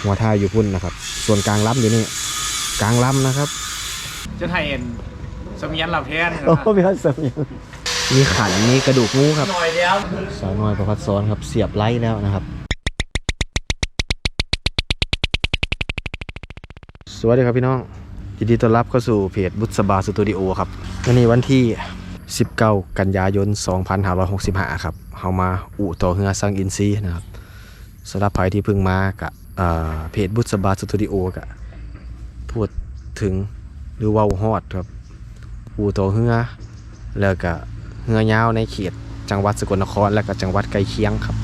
หัวท้ายอยู่พุ่นนะครับส่วนกลางลำอยู่นี่กลางลำนะครับจะไทยเอ็นสมียันหลับแทนโอ้พี่ครับสมีมีขันมีกระดูกงูครับ หน่อยเดียวสาวน้อยประพัดซ้อนครับเสียบไล่แล้วนะครับสวัสดีครับพี่น้องยินดีต้อนรับเข้าสู่เพจบุษบาสตูดิโอครับวันนี้วันที่19 กันยายน 2565ครับเฮามาอู่ต่อเฮือสังอินซีนะครับสำหรับใครที่เพิ่งมากับเพจบุษบาสตูดิโอกับพูดถึงหรือว่าฮอดครับอู่ต่อเฮือแล้วก็เฮือยาวในเขตจังหวัดสกลนครและก็จังหวัดใกล้เคียงครับ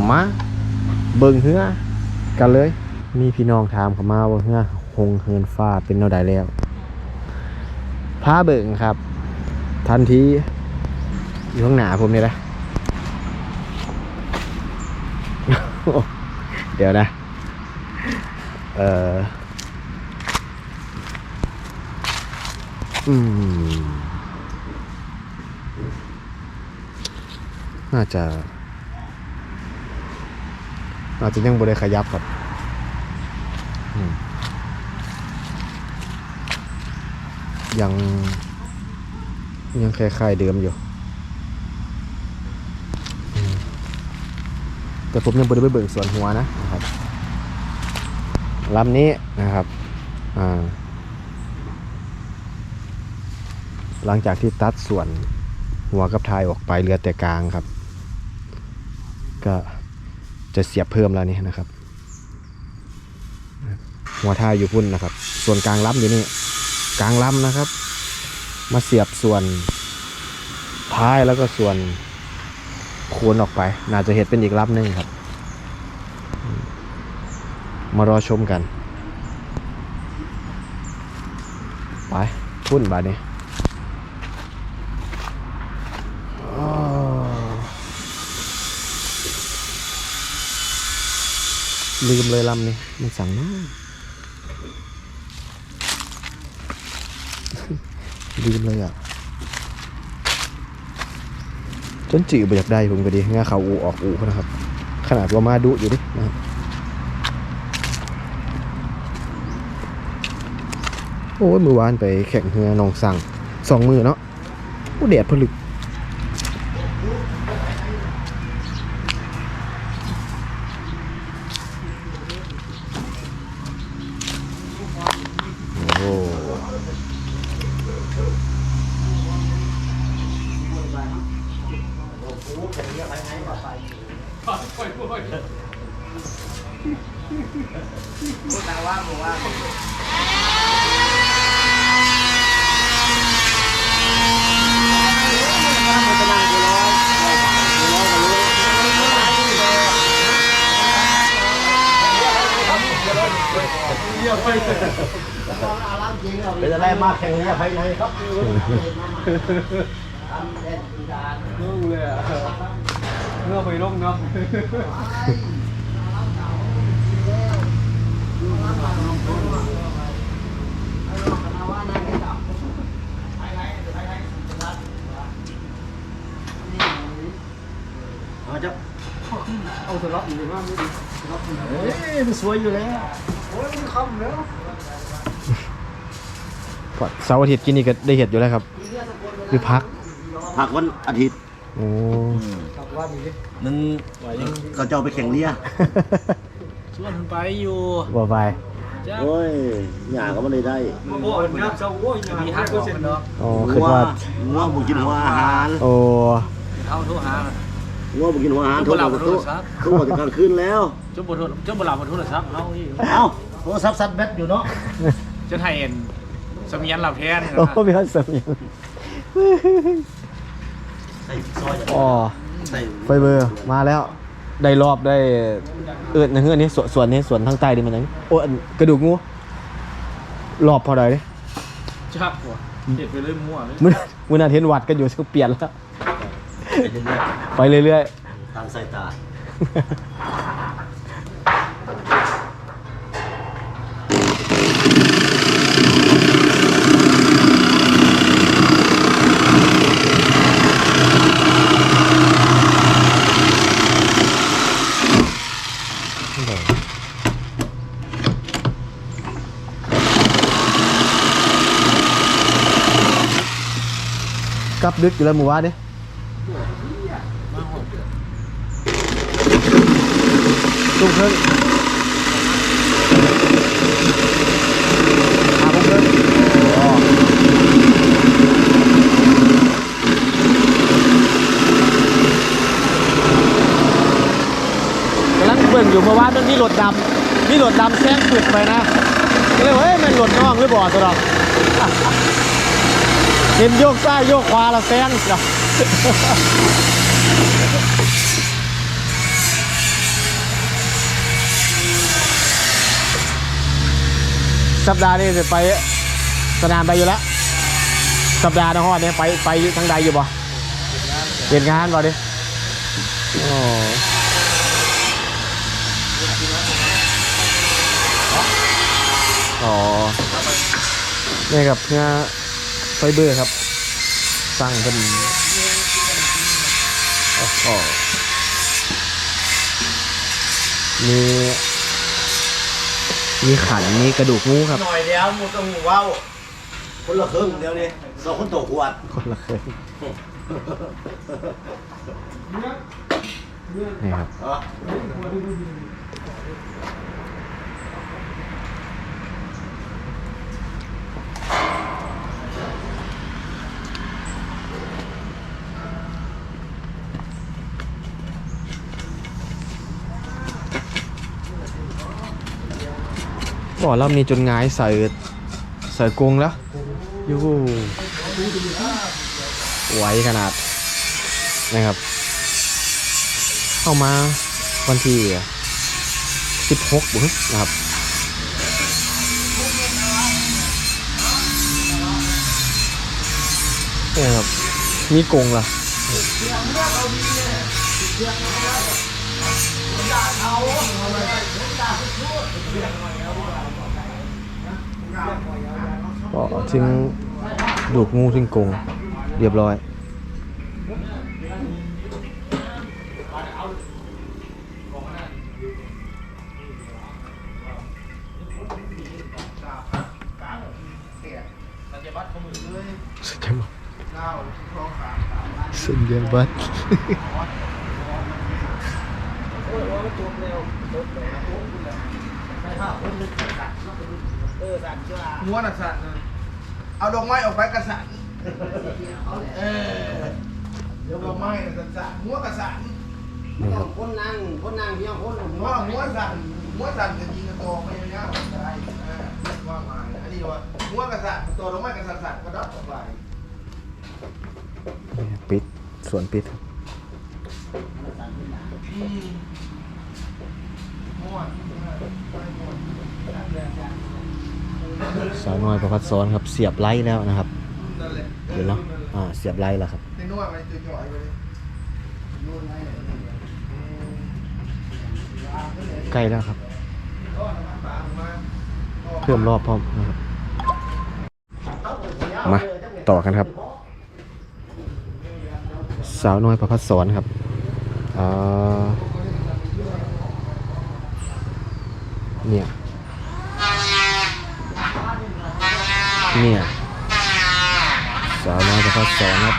มาเบิ่งเฮือกันเลยมีพี่น้องถามเข้ามาว่าเฮือหงเฮือนฟ้าเป็นแนวใดแล้วพาเบิ่งครับทันทีอยู่ข้างหน้าผมนี่แหละเดี๋ยวนะน่าจะยังบ่ได้ขยับครับยังคล้ายๆเดิมอยู่แต่ผมยังบ่ได้ไปเบิ่งส่วนหัวนะครับลำนี้นะครับหลังจากที่ตัดส่วนหัวกับท้ายออกไปเหลือแต่กลางครับก็จะเสียบเพิ่มแล้วนี่นะครับหัวท้ายอยู่พุ่นนะครับส่วนกลางลำอยู่นี่กลางลำนะครับมาเสียบส่วนท้ายแล้วก็ส่วนโคนออกไปน่าจะเห็นเป็นอีกลำหนึ่งครับมารอชมกันไปพุ่นบาดนี้ลืมเลยลำนี้มันสั่งมากลืมเลยอ่ะจนจืดไปอยากได้ผมก็ดีงาเขาอูออกอูนะครับขนาดว่ามาดุอยู่ดินะครับโอ้ยมือวานไปแข่งเฮือหนองสั่ง2 มือเนาะโอ้แดดผลึกเป็นอะไรมากแข่งเนี่ยภายในครับนุ่งเลยอ่ะเมื่อไปลงเนาะเอาสล็อตอยู่ในบ้านดิมันสวยอยู่แล้วโอ้ยมันคำแล้วเสาร์อาทิตย์กินนี่ก็ได้เห็ดอยู่แล้วครับหรือพักวันอาทิตย์โอ้นึงเขาจะเอาไปแข่งเรือชวนไปอยู่บ่ไปโอ้ยหยาก็ไม่ได้โอ้ยน้ำเจ้าโอ้ยมี5%เนาะอ๋อคือว่างัวบุกินหัวอาหารโอ้เท่าโทรหางัวบุกินหัวอาหารโทรศัพท์โทรถึงกลางคืนแล้วจุ่มบหลับมาโทรศัพท์เอาโทรศัพท์ซัดแบตอยู่เนาะจะไทยเอ็นสมียันหลับแทนโอ้พี่ครับสมีอ๋อไฟเบอร์มาแล้วได้รอบได้ในเฮือนนี้ส่วนนี้ส่วนทางใต้ดิมันยังโอ้กระดูกงูรอบพอได้ดิจับหัวเด็ดไปเรื่อยมั่วเลยมื้อนั้นเห็นวัดกันอยู่เปลี่ยนแล้วไปเรื่อยๆตามสายตา กลับดึกอยู่แล้วหมู่ว่าเด้ตุ้มครึ่ง5 โมงครึ่งอ๋อกำลังเบิ่งอยู่เพราะว่ามันมีรถดำแซงสุดไปนะก็เลยว่าเฮ้ยมันรถน้องหรือบ่ตัวดอกเห็นโยกซ้ายโยกขวาแล้วแซงจ้ะสัปดาห์นี้จะไปสนามไปอยู่แล้วสัปดาห์นฮอดเนี่ยไปทางใดอยู่บ่เปลี่ยนงานบ่ดิอ๋อนี่ครับงานไฟเบอร์ครับสร้างเป็นมีขันมีกระดูกงูครับ หน่อยเดียวมูต้องว้าวคนละครึ่งเดียวนี่สองคนต่อขวด คนละเคยนี่ครับบ่อลำนี้จนง่ายใส่กรงแล้วยูไหวขนาดนะครับเข้ามาวันที่16บุ้งนะครับนี่ครับมีกรงล่ะก็ถึงดูกงูถึงกรงเรียบร้อยสัญญาบัตรม้วนสัตว์เอาดอกไม้ออกไปกระสันเดี๋ยวดอกไม้สัตว์ม้วนกระสันคนนั่งพี่น้องคนม้วนสัตว์จะยิงกระโตไม่ยากได้ว่ามาอันนี้ว่าม้วนกระสันตัวดอกไม้กระสันก็ดับออกไปปิดส่วนปิดสาวน้อยประพัดซ้อนครับเสียบไล่แล้วนะครับเดี๋ยวเนาะเสียบไล่แล้วครับใกล้แล้วครับเพิ่มรอบพร้อมนะครับมาต่อกันครับสาวน้อยประพัดสอนครับเนี่ยสาวน้อยประพัดสอนครับ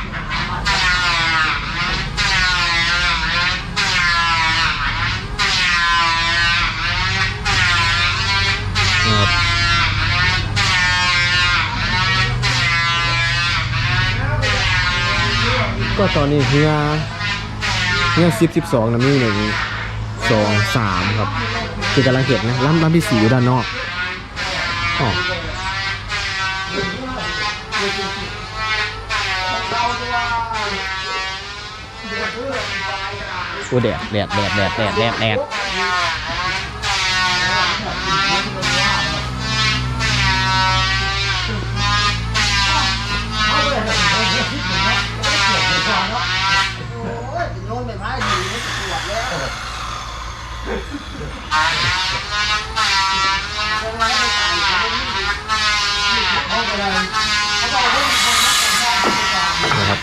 ก็ตอนนี้เพื่อ10-12นะมี1 2 3ครับคือกำลังเห็นนะลำที่4อยู่ด้านนอกโอ้แดดนะครับ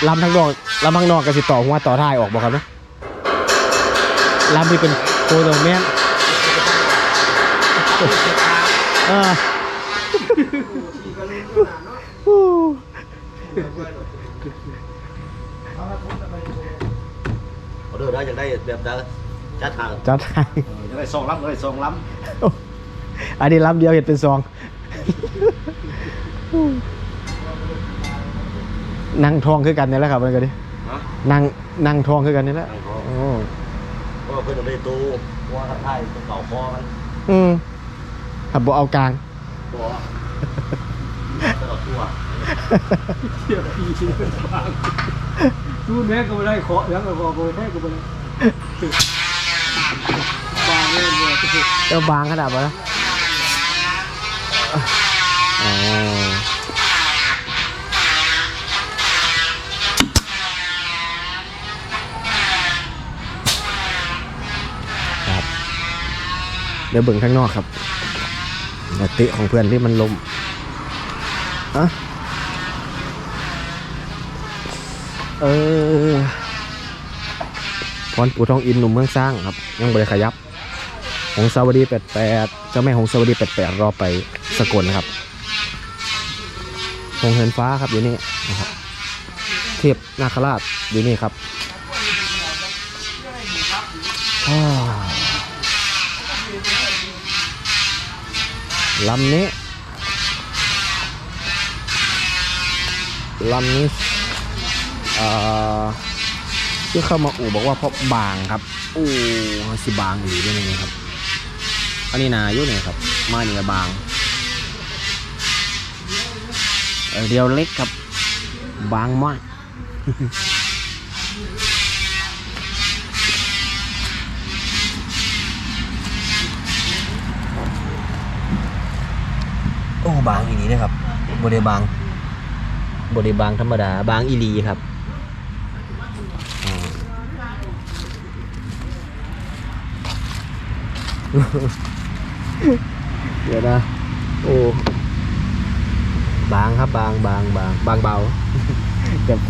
ลำทั้งนอกลำทั้งนอกก็สิต่อหัวต่อท้ายออกบ่ครับนะลำที่เป็นโคตรแม่นเอาเด้อได้อยากได้แบบเด้อจัดทาง จัดให้ อยากได้2ลำเลย2ลำอันนี้ลำเดียวเห็ดเป็นซองนั่งทองคือกันนี่แหละครับมันก็ดินั่งทองคือกันนี่แหละโอ้ เพราะเพิ่นเอาไปตู้หัวกับท้ายเก่าคอมัน ขับบ่เอากลาง ตัวตลอดตัว เทียบปีนี่มันบางตู้แม่ก็ไม่ได้เคาะยังก็บอกแม่ก็ไม่ได้บางเลยเนี่ย เออบางขนาดวะอ๋อครับเดี๋ยวเบิ่งข้างนอกครับเตะของเพื่อนที่มันล้มอะพรปู่ทองอินหนุ่มเมืองสร้างครับยังบริขยับหงสาวดี88เจ้าแม่หงสาวดี88รอไปสกลนะครับหงเหินฟ้าครับอยู่นี่นะครับเทพนาคราชอยู่นี่ครับลำนี้ที่เข้ามาอู่บอกว่าเพราะบางครับสิบางอยู่ด้วยนี่ครับอันนี้นาอยู่ไหนครับมาเนี่ยบางเดียวเล็กครับบางมากบางอีหลีนะครับบริบางธรรมดาบางอีหลีครับเดี๋ยวนะบางครับบางเบาเก็บ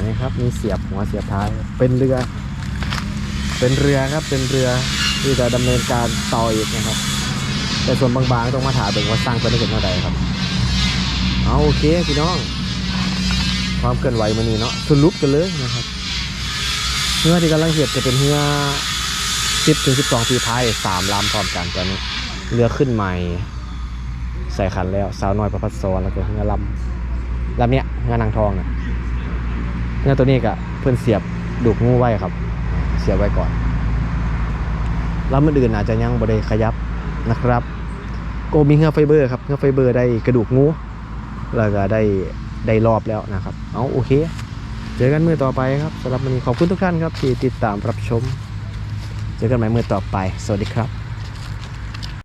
นี่ครับมีเสียบหัวเสียบท้ายเป็นเรือครับเป็นเรือที่จะดำเนินการต่ออีกนะครับแต่ส่วนบางๆต้องมาถามเบิ่งว่าสร้างเพื่อได้เห็นเท่าใดครับเอาโอเคพี่น้องความเกินไหวมานี่เนาะสรุปกันเลยนะครับเรือที่กำลังเห็ดจะเป็นเรือ10-12 ปีพาย3 ลำพร้อมกันตอนนี้เรือขึ้นใหม่ใส่ขันแล้วสาวน้อยประพัดซ้อนแล้วก็เรือลำเนี้ยเรือนางทองเนี่ยเรือตัวนี้ก็เพื่อนเสียบดูกงูไว้ครับเสียบไว้ก่อนลำอื่นๆอาจจะยังบ่ได้ขยับนะครับโกมีเงือไฟเบอร์ครับเงือไฟเบอร์ได้กระดูกงูแล้วก็ได้รอบแล้วนะครับเอาโอเคเจอกันมื้อต่อไปครับสำหรับวันนี้ขอบคุณทุกท่านครับที่ติดตามรับชมเจอกันใหม่มื้อต่อไปสวัสดีครับ